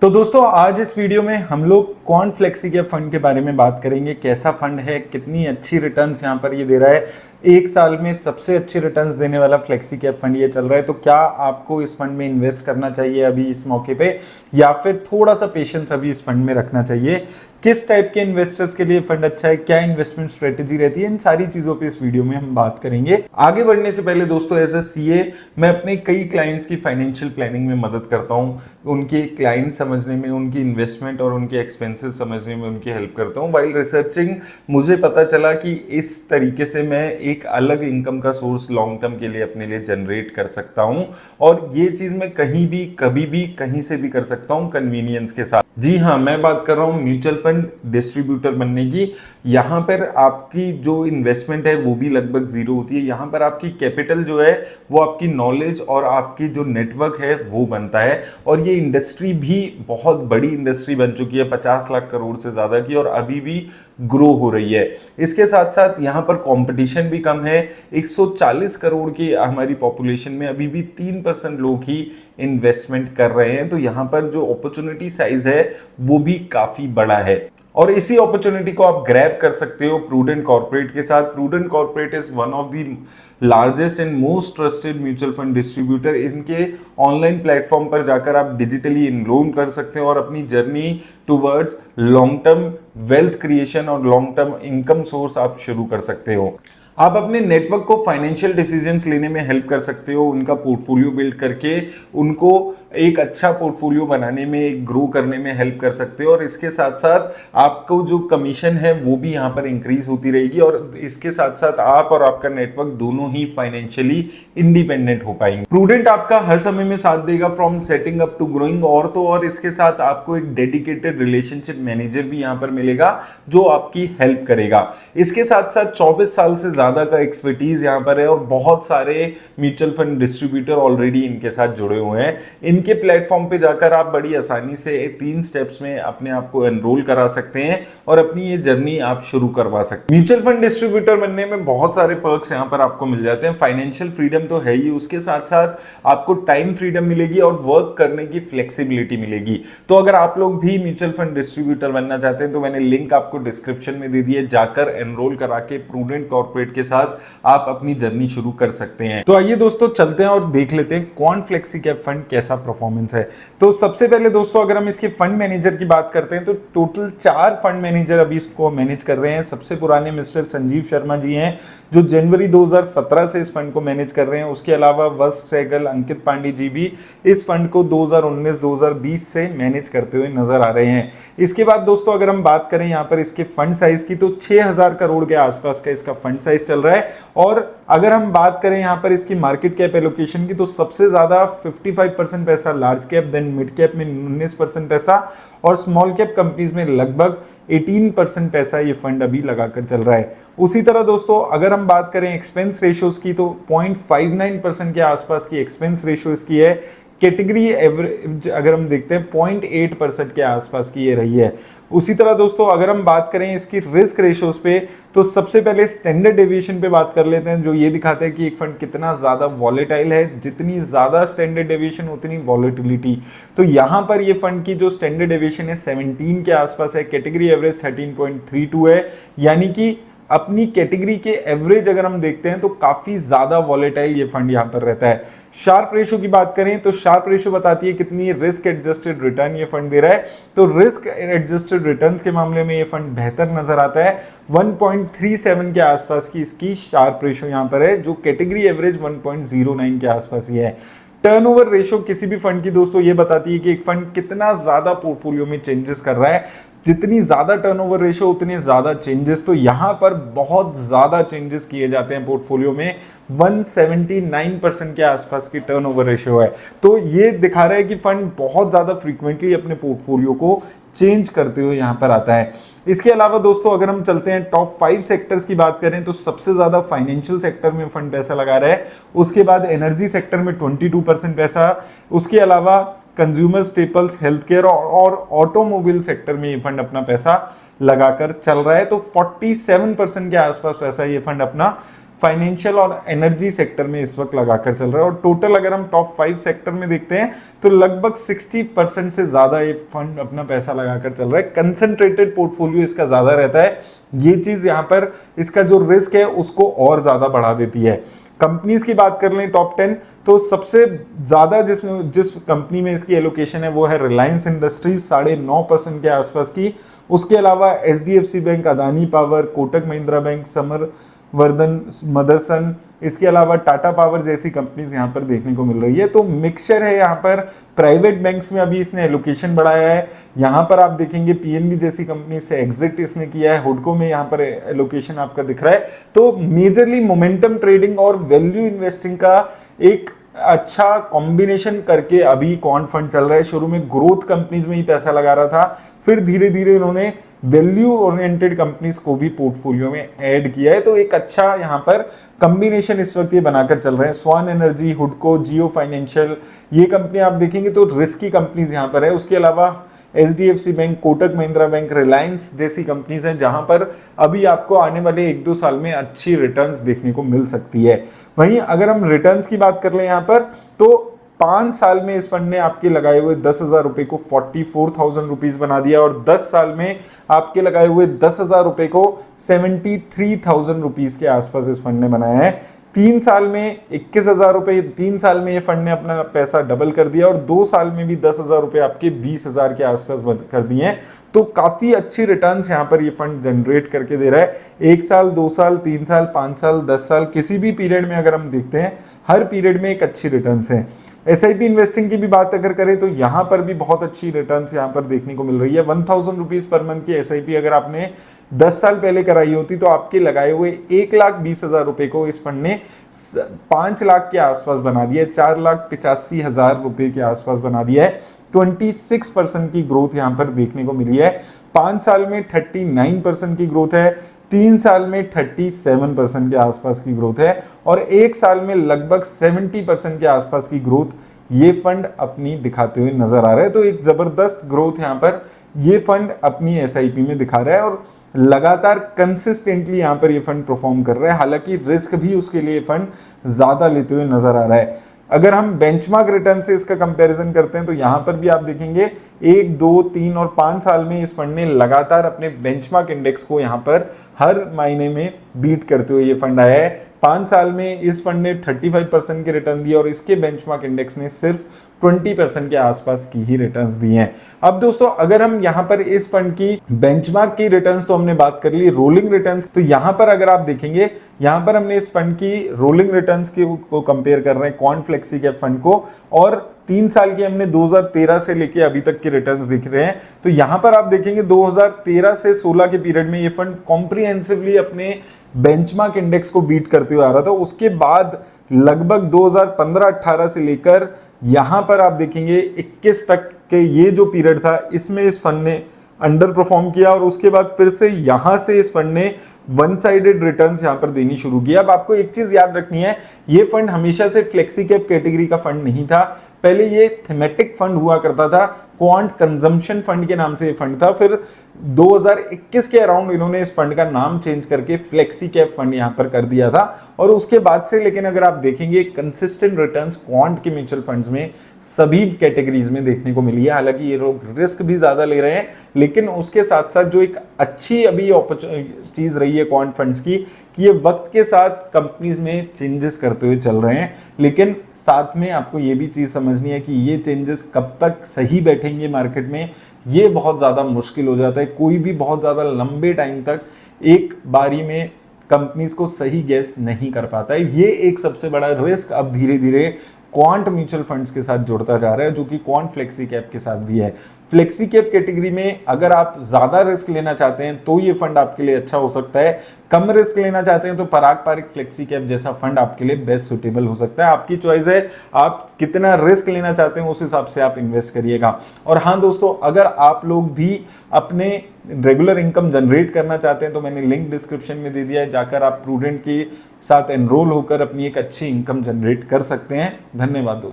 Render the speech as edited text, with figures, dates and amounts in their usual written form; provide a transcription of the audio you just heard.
तो दोस्तों आज इस वीडियो में हम लोग क्वांट फ्लेक्सी कैप फंड के बारे में बात करेंगे। कैसा फंड है, कितनी अच्छी रिटर्न्स यहाँ पर ये दे रहा है। एक साल में सबसे अच्छी रिटर्न्स देने वाला फ्लेक्सी कैप फंड ये चल रहा है। तो क्या आपको इस फंड में इन्वेस्ट करना चाहिए अभी इस मौके पे, या फिर थोड़ा सा पेशेंस अभी इस फंड में रखना चाहिए। किस टाइप के इन्वेस्टर्स के लिए फंड अच्छा है, क्या इन्वेस्टमेंट स्ट्रेटेजी रहती है, इन सारी चीजों पे इस वीडियो में हम बात करेंगे। आगे बढ़ने से पहले दोस्तों, एज ए सीए मैं अपने कई क्लाइंट्स की फाइनेंशियल प्लानिंग में मदद करता हूँ। उनके क्लाइंट समझने में, उनकी इन्वेस्टमेंट और उनके एक्सपेंसेस समझने में उनकी हेल्प करता हूँ। वाइल रिसर्चिंग मुझे पता चला कि इस तरीके से मैं एक अलग इनकम का सोर्स लॉन्ग टर्म के लिए अपने लिए जनरेट कर सकता हूँ, और ये चीज मैं कहीं भी, कभी भी, कहीं से भी कर सकता हूँ कन्वीनियंस के साथ। जी हाँ, मैं बात कर रहा हूँ म्यूचुअल फंड डिस्ट्रीब्यूटर बनने की। यहाँ पर आपकी जो इन्वेस्टमेंट है वो भी लगभग जीरो होती है। यहाँ पर आपकी कैपिटल जो है वो आपकी नॉलेज और आपकी जो नेटवर्क है वो बनता है। और ये इंडस्ट्री भी बहुत बड़ी इंडस्ट्री बन चुकी है, 50 लाख करोड़ से ज्यादा की, और अभी भी ग्रो हो रही है। इसके साथ साथ यहाँ पर कंपटीशन भी कम है। 140 करोड़ की हमारी पॉपुलेशन में अभी भी 3% लोग ही इन्वेस्टमेंट कर रहे हैं। तो यहाँ पर जो अपॉर्चुनिटी साइज है वो भी काफी बड़ा है, और इसी अपॉर्चुनिटी को आप ग्रैब कर सकते हो प्रूडेंट कॉर्पोरेट के साथ। Prudent corporate is one of the largest and most trusted mutual fund distributor. इनके ऑनलाइन प्लेटफॉर्म पर जाकर आप डिजिटली इनरोल कर सकते हो और अपनी journey towards long term wealth creation और लॉन्ग टर्म इनकम सोर्स आप शुरू कर सकते हो। आप अपने नेटवर्क को फाइनेंशियल डिसीजंस लेने में हेल्प कर सकते हो, उनका पोर्टफोलियो बिल्ड करके उनको एक अच्छा पोर्टफोलियो बनाने में, एक ग्रो करने में हेल्प कर सकते हो। और इसके साथ साथ आपको जो कमीशन है वो भी यहाँ पर इंक्रीज होती रहेगी, और इसके साथ साथ आप और आपका नेटवर्क दोनों ही फाइनेंशियली इंडिपेंडेंट हो पाएंगे। प्रूडेंट आपका हर समय में साथ देगा, from setting up to growing. और तो और इसके साथ आपको एक डेडिकेटेड रिलेशनशिप मैनेजर भी यहाँ पर मिलेगा जो आपकी हेल्प करेगा। इसके साथ साथ 24 साल से ज्यादा का एक्सपर्टीज यहाँ पर है, और बहुत सारे म्यूचुअल फंड डिस्ट्रीब्यूटर ऑलरेडी इनके साथ जुड़े हुए हैं। इनके प्लेटफॉर्म पे जाकर आप बड़ी आसानी से 3 स्टेप्स में अपने आप को एनरोल करा सकते हैं और अपनी ये जर्नी आप शुरू करवा सकते हैं। म्यूचुअल फंड डिस्ट्रीब्यूटर बनने में बहुत सारे पर्क्स यहाँ पर आपको मिल जाते हैं। फाइनेंशियल फ्रीडम तो है ही, उसके साथ साथ आपको टाइम फ्रीडम मिलेगी और वर्क करने की फ्लेक्सिबिलिटी मिलेगी। तो अगर आप लोग भी म्यूचुअल फंड डिस्ट्रीब्यूटर बनना चाहते हैं तो मैंने लिंक आपको डिस्क्रिप्शन में दे दिया, जाकर एनरोल करा के प्रूडेंट कॉर्पोरेट के साथ आप अपनी जर्नी शुरू कर सकते हैं। तो आइए दोस्तों चलते हैं और देख लेते हैं क्वांट फ्लेक्सी कैप फंड कैसा परफॉर्मेंस है। तो सबसे पहले दोस्तों अगर हम इसके फंड मैनेजर की बात करते हैं तो टोटल 4 फंड मैनेजर अभी इसको मैनेज कर रहे हैं। सबसे पुराने मिस्टर संजीव शर्मा जी हैं जो जनवरी 2017 से इस फंड को मैनेज कर रहे हैं। उसके अलावा वत्स सहगल, अंकित पांडे जी भी इस फंड को 2019-2020 से मैनेज करते हुए नजर आ रहे हैं। इसके बाद दोस्तों अगर हम बात करें यहाँ पर इसके फंड साइज की तो 6000 करोड़ के आसपास का इसका फंड साइज चल रहा है। और अगर हम बात करें यहाँ पर इसकी मार्केट कैप एलोकेशन की तो सबसे ज्यादा 55% पैसा large cap, then mid cap में 19% पैसा, और स्मॉल कैप कंपनीज में लगभग 18% पैसा ये फंड अभी लगाकर चल रहा है। उसी तरह दोस्तों अगर हम बात करें एक्सपेंस रेशियोज की तो 0.59% के आसपास की एक्सपेंस रेशियो इसकी है। कैटेगरी एवरेज अगर हम देखते हैं 0.8% के आसपास की ये रही है। उसी तरह दोस्तों अगर हम बात करें इसकी रिस्क रेशियोज पे तो सबसे पहले स्टैंडर्ड डेविएशन पे बात कर लेते हैं, जो ये दिखाते हैं कि एक फंड कितना ज्यादा वॉलेटाइल है। जितनी ज्यादा स्टैंडर्ड डेविएशन उतनी वॉलेटिलिटी। तो यहाँ पर ये फंड की जो स्टैंडर्ड डेविएशन है 17 के आसपास है, कैटेगरी एवरेज 13.32 है। यानी कि अपनी कैटेगरी के एवरेज अगर हम देखते हैं तो काफी ज्यादा वॉलेटाइल ये फंड यहाँ पर रहता है। शार्प रेशो की बात करें तो शार्प रेशो बताती है कितनी रिस्क एडजस्टेड रिटर्न ये फंड दे रहा है। तो रिस्क एडजस्टेड रिटर्न्स के मामले में ये फंड बेहतर नजर आता है। 1.37 के आसपास की इसकी शार्प रेशो यहाँ पर है, जो कैटेगरी एवरेज 1.09 के आसपास ही है। टर्नओवर रेशो किसी भी फंड की दोस्तों ये बताती है कि एक फंड कितना ज्यादा पोर्टफोलियो में चेंजेस कर रहा है। जितनी ज्यादा टर्नओवर रेशो उतने ज्यादा चेंजेस। तो यहां पर बहुत ज्यादा चेंजेस किए जाते हैं पोर्टफोलियो में। 179% के आसपास की टर्नओवर रेशो है। तो ये दिखा रहा है कि फंड बहुत ज्यादा फ्रीक्वेंटली अपने पोर्टफोलियो को चेंज करते हुए यहां पर आता है। इसके अलावा दोस्तों अगर हम चलते हैं टॉप 5 सेक्टर्स की बात करें तो सबसे ज्यादा फाइनेंशियल सेक्टर में फंड पैसा लगा रहा है। उसके बाद एनर्जी सेक्टर में 22% पैसा। उसके अलावा कंज्यूमर स्टेपल्स, हेल्थ केयर और ऑटोमोबाइल सेक्टर में ये फंड अपना पैसा लगाकर चल रहा है। तो 47% के आसपास पैसा ये फंड अपना फाइनेंशियल और एनर्जी सेक्टर में इस वक्त लगाकर चल रहा है। और टोटल अगर हम टॉप 5 सेक्टर में देखते हैं तो लगभग 60% से ज्यादा ये फंड अपना पैसा लगाकर चल रहा है। कंसंट्रेटेड पोर्टफोलियो इसका ज्यादा रहता है, ये चीज यहाँ पर इसका जो रिस्क है उसको और ज्यादा बढ़ा देती है। कंपनीज की बात कर लें टॉप 10, तो सबसे ज्यादा जिस कंपनी में इसकी एलोकेशन है वो है रिलायंस इंडस्ट्रीज 9.5% के आसपास की। उसके अलावा HDFC bank, Adani power, Kotak Mahindra bank, Samvardhana Motherson, इसके अलावा टाटा पावर जैसी कंपनीज यहाँ पर देखने को मिल रही है। तो मिक्सचर है यहाँ पर। प्राइवेट बैंक्स में अभी इसने एलोकेशन बढ़ाया है। यहाँ पर आप देखेंगे पीएनबी जैसी कंपनी से एग्जिट इसने किया है। हुडको में यहाँ पर एलोकेशन आपका दिख रहा है। तो मेजरली मोमेंटम ट्रेडिंग और वैल्यू इन्वेस्टिंग का एक अच्छा कॉम्बिनेशन करके अभी क्वांट फंड चल रहा है। शुरू में ग्रोथ कंपनीज में ही पैसा लगा रहा था, फिर धीरे धीरे इन्होंने वैल्यू ओरिएंटेड कंपनीज को भी पोर्टफोलियो में ऐड किया है। तो एक अच्छा यहाँ पर कॉम्बिनेशन इस वक्त ये बनाकर चल रहे हैं। स्वान एनर्जी, हुडको, जियो फाइनेंशियल, ये कंपनी आप देखेंगे तो रिस्की कंपनीज यहाँ पर है। उसके अलावा HDFC bank, Kotak Mahindra bank, Reliance जैसी कंपनीज हैं जहां पर अभी आपको आने वाले 1-2 साल में अच्छी रिटर्न्स देखने को मिल सकती है। वहीं अगर हम रिटर्न्स की बात कर लें यहाँ पर, तो 5 साल में इस फंड ने आपके लगाए हुए 10,000 रुपए को 44,000 रुपीज बना दिया और 10 साल में आपके लगाए हुए 10,000 रुपए को 73,000 रुपीज के आसपास इस फंड ने बनाया है। 3 साल में 21,000 रुपए, 3 साल में ये फंड ने अपना पैसा डबल कर दिया और 2 साल में भी 10,000 रुपए आपके 20,000 के आसपास कर दिए हैं। तो काफी अच्छी रिटर्न्स यहाँ पर ये फंड जनरेट करके दे रहा है। 1 साल, 2 साल, 3 साल, 5 साल, 10 साल, किसी भी पीरियड में अगर हम देखते हैं, हर पीरियड में एक अच्छी रिटर्न्स है। एसआईपी इन्वेस्टिंग की भी बात अगर करें तो यहाँ पर भी बहुत अच्छी रिटर्न्स यहाँ पर देखने को मिल रही है। 1,000 रुपीज पर मंथ की एसआईपी अगर आपने 10 साल पहले कराई होती तो आपके लगाए हुए 1,20,000 रुपए को इस फंड ने 5 लाख के आसपास बना दिया है, 4,85,000 रुपए के आसपास बना दिया है। 26% की ग्रोथ यहाँ पर देखने को मिली है। 5 साल में 39% की ग्रोथ है, 3 साल में 37% के आसपास की ग्रोथ है और 1 साल में लगभग 70% के आसपास की ग्रोथ ये फंड अपनी दिखाते हुए नजर आ रहा है। तो एक जबरदस्त ग्रोथ यहाँ पर ये फंड अपनी एसआईपी में दिखा रहा है और लगातार कंसिस्टेंटली यहाँ पर ये फंड परफॉर्म कर रहा है। हालांकि रिस्क भी उसके लिए फंड ज्यादा लेते हुए नजर आ रहा है। अगर हम बेंचमार्क रिटर्न से इसका कंपैरिजन करते हैं तो यहां पर भी आप देखेंगे 1, 2, 3 और 5 साल में इस फंड ने लगातार अपने बेंचमार्क इंडेक्स को यहां पर हर महीने में बीट करते हुए ये फंड आया है। 5 साल में इस फंड ने 35% के रिटर्न दिए और इसके बेंचमार्क इंडेक्स ने सिर्फ 20% के आसपास की ही रिटर्न्स दी हैं। अब दोस्तों अगर हम यहाँ पर इस फंड की बेंचमार्क की रिटर्न्स तो हमने बात कर ली, रोलिंग रिटर्न्स, तो यहाँ पर अगर आप देखेंगे यहाँ पर हमने इस फंड की रोलिंग रिटर्न्स को कंपेयर कर रहे हैं क्वांट फ्लेक्सी कैप फंड को, और 3 साल के हमने 2013 से लेके अभी तक के रिटर्न्स दिख रहे हैं। तो यहां पर आप देखेंगे 2013 से 16 के पीरियड में ये फंड कॉम्प्रिहेंसिवली अपने बेंचमार्क इंडेक्स को बीट करते हुए आ रहा था। उसके बाद लगभग 2015-18 से लेकर यहां पर आप देखेंगे 21 तक के ये जो पीरियड था इसमें इस फंड ने अंडर परफॉर्म किया और उसके बाद फिर से यहां से इस फंड ने वन साइडेड रिटर्न्स यहां पर देनी शुरू किया। अब आपको एक चीज याद रखनी है, ये फंड हमेशा से फ्लेक्सी कैप कैटेगरी का फंड नहीं था। पहले ये थीमेटिक फंड हुआ करता था, क्वांट कंजम्पशन फंड के नाम से ये फंड था। फिर 2021 के अराउंड इन्होंने इस फंड का नाम चेंज करके फ्लेक्सी कैप फंड यहां पर कर दिया था और उसके बाद से लेकिन अगर आप देखेंगे कंसिस्टेंट रिटर्न्स क्वांट के म्यूचुअल फंड्स में सभी कैटेगरीज में देखने को मिली है। हालांकि ये लोग रिस्क भी ज्यादा ले रहे हैं, लेकिन उसके साथ साथ जो एक अच्छी अभी चीज रही है क्वांट फंड्स की कि ये वक्त के साथ कंपनीज में चेंजेस करते हुए चल रहे हैं। लेकिन साथ में आपको ये भी चीज समझनी है कि ये चेंजेस कब तक सही बैठेंगे मार्केट में, ये बहुत ज्यादा मुश्किल हो जाता है। कोई भी बहुत ज्यादा लंबे टाइम तक एक बारी में कंपनीज को सही गैस नहीं कर पाता है। ये एक सबसे बड़ा रिस्क अब धीरे धीरे क्वांट म्यूचुअल फंड्स के साथ जुड़ता जा रहा है, जो कि क्वांट फ्लेक्सी कैप के साथ भी है। फ्लेक्सी कैप कैटेगरी में अगर आप ज्यादा रिस्क लेना चाहते हैं तो ये फंड आपके लिए अच्छा हो सकता है। कम रिस्क लेना चाहते हैं तो पराग पारिक फ्लेक्सी कैप जैसा फंड आपके लिए बेस्ट सुटेबल हो सकता है। आपकी चॉइस है, आप कितना रिस्क लेना चाहते हैं उस हिसाब से आप इन्वेस्ट करिएगा। और हाँ दोस्तों, अगर आप लोग भी अपने रेगुलर इनकम जनरेट करना चाहते हैं तो मैंने लिंक डिस्क्रिप्शन में दे दिया है, जाकर आप प्रूडेंट के साथ एनरोल होकर अपनी एक अच्छी इनकम जनरेट कर सकते हैं। धन्यवाद दोस्तों।